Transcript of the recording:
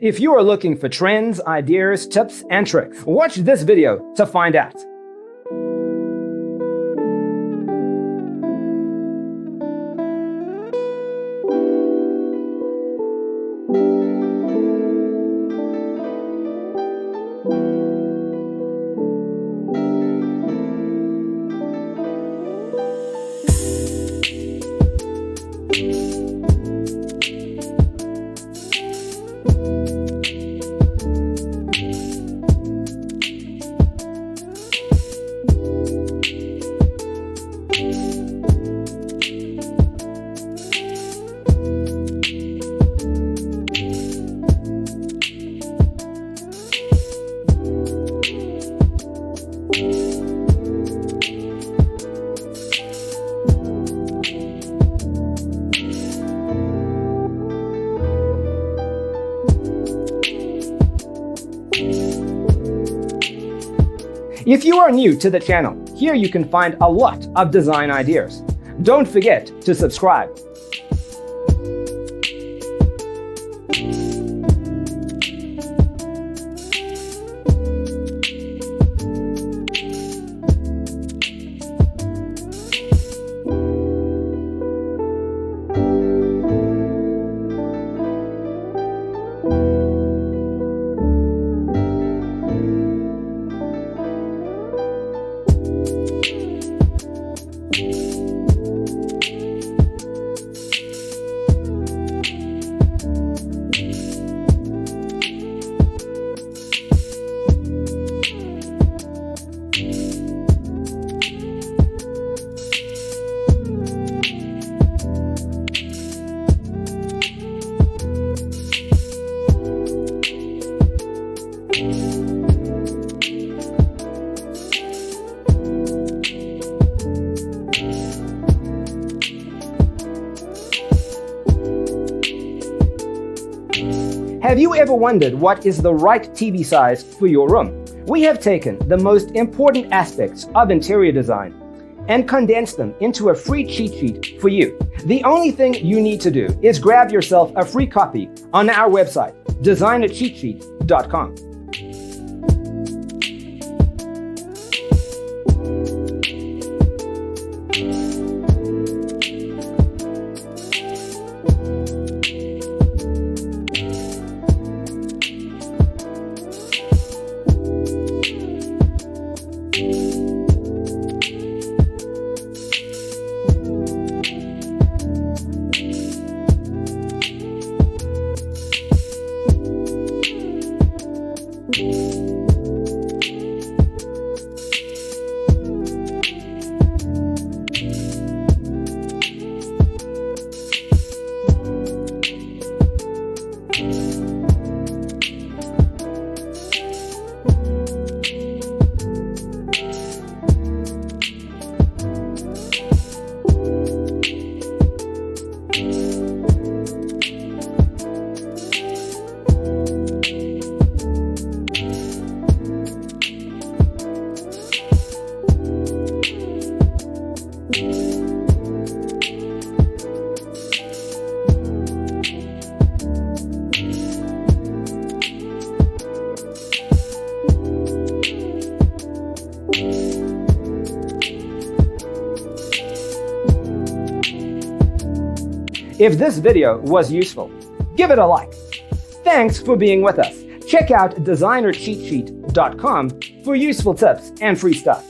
If you are looking for trends, ideas, tips, and tricks, watch this video to find out. If you are new to the channel, here you can find a lot of design ideas. Don't forget to subscribe. Have you ever wondered what is the right TV size for your room? We have taken the most important aspects of interior design and condensed them into a free cheat sheet for you. The only thing you need to do is grab yourself a free copy on our website, designercheatsheet.com. If this video was useful, give it a like. Thanks for being with us. Check out designercheatsheet.com for useful tips and free stuff.